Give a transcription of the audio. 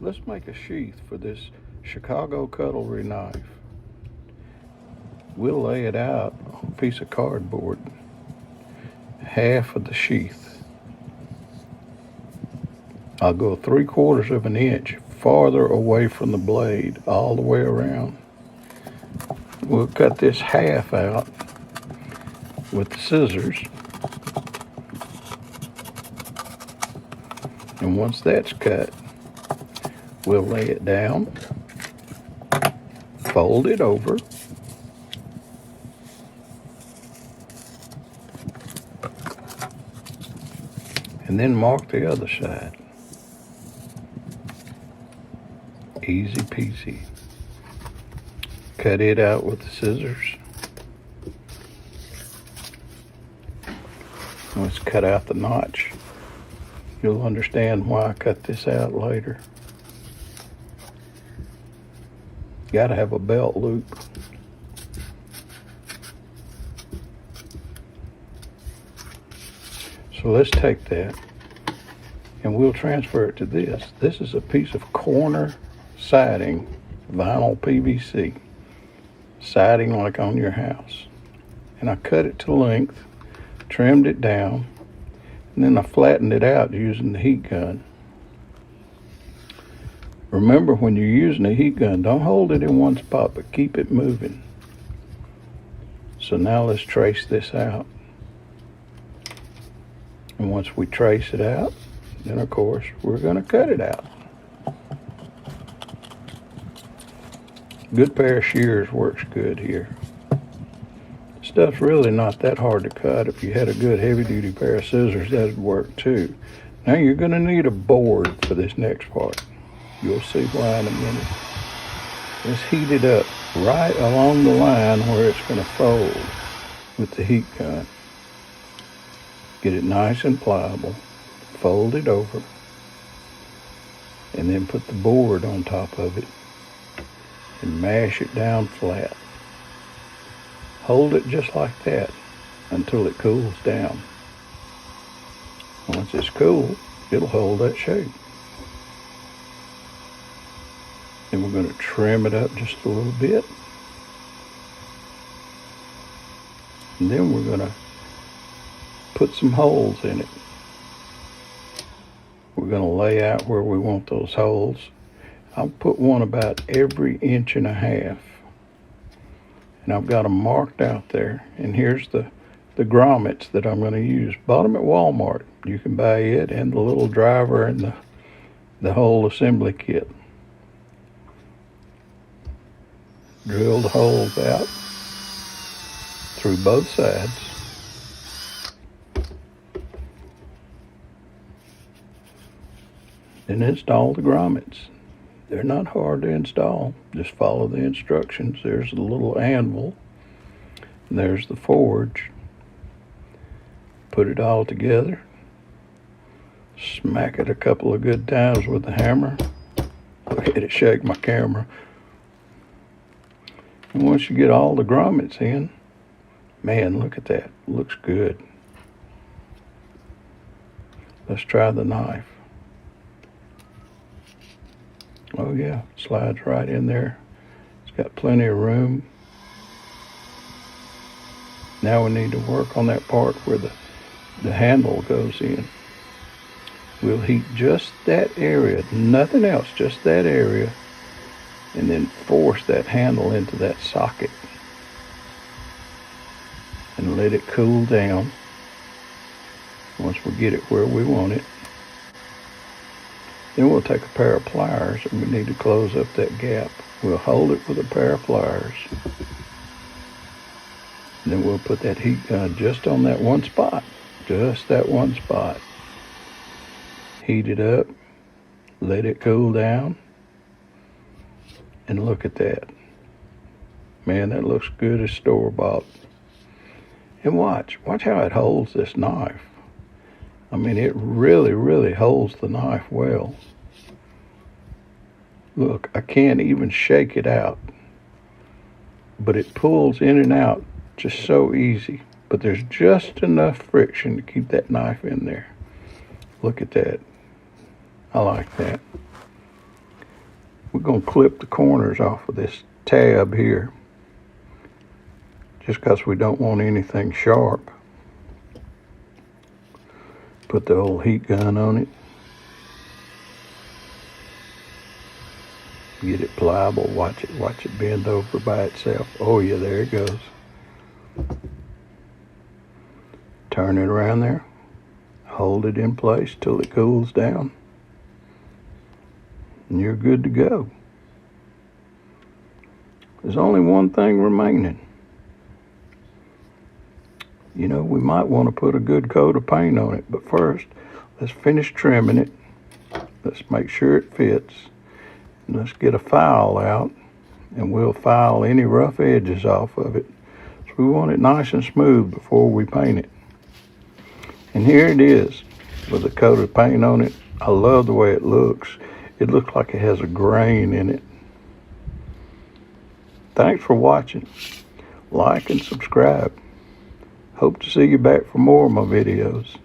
Let's make a sheath for this Chicago cutlery knife. We'll lay it out on a piece of cardboard, half of the sheath. I'll go 3/4 of an inch farther away from the blade all the way around. We'll cut this half out with the scissors. And once that's cut, we'll lay it down, fold it over, and then mark the other side. Easy peasy. Cut it out with the scissors. Let's cut out the notch. You'll understand why I cut this out later. Gotta have a belt loop. So let's take that and we'll transfer it to this. This is a piece of corner siding, vinyl PVC, siding like on your house. And I cut it to length, trimmed it down, and then I flattened it out using the heat gun. Remember, when you're using a heat gun, don't hold it in one spot, but keep it moving. So now let's trace this out. And once we trace it out, then of course, we're gonna cut it out. Good pair of shears works good here. Stuff's really not that hard to cut. If you had a good heavy-duty pair of scissors, that'd work too. Now you're gonna need a board for this next part. You'll see why in a minute. Let's heat it up right along the line where it's gonna fold with the heat gun. Get it nice and pliable, fold it over, and then put the board on top of it and mash it down flat. Hold it just like that until it cools down. Once it's cool, it'll hold that shape. Then we're going to trim it up just a little bit. And then we're going to put some holes in it. We're going to lay out where we want those holes. I'll put one about every 1.5 inches. And I've got them marked out there. And here's the grommets that I'm going to use. Bought them at Walmart. You can buy it and the little driver and the whole assembly kit. Drill the holes out through both sides. Then install the grommets. They're not hard to install. Just follow the instructions. There's the little anvil. And there's the forge. Put it all together. Smack it a couple of good times with the hammer. Look at it shake my camera. And once you get all the grommets in, man, look at that. Looks good. Let's try the knife. Oh yeah, slides right in there. It's got plenty of room. Now we need to work on that part where the handle goes in. We'll heat just that area, nothing else, just that area, and then force that handle into that socket and let it cool down. Once we get it where we want it, then we'll take a pair of pliers and we need to close up that gap. We'll hold it with a pair of pliers. And then we'll put that heat gun just on that one spot. Just that one spot. Heat it up. Let it cool down. And look at that. Man, that looks good as store-bought. And watch how it holds this knife. I mean, it really, really holds the knife well. Look, I can't even shake it out. But it pulls in and out just so easy. But there's just enough friction to keep that knife in there. Look at that. I like that. We're going to clip the corners off of this tab here, just because we don't want anything sharp. Put the old heat gun on it. Get it pliable. Watch it bend over by itself. Oh yeah, there it goes. Turn it around there. Hold it in place till it cools down. And you're good to go. There's only one thing remaining. You know, we might want to put a good coat of paint on it, but first, let's finish trimming it. Let's make sure it fits. And let's get a file out, and we'll file any rough edges off of it. So we want it nice and smooth before we paint it. And here it is, with a coat of paint on it. I love the way it looks. It looks like it has a grain in it. Thanks for watching. Like and subscribe. Hope to see you back for more of my videos.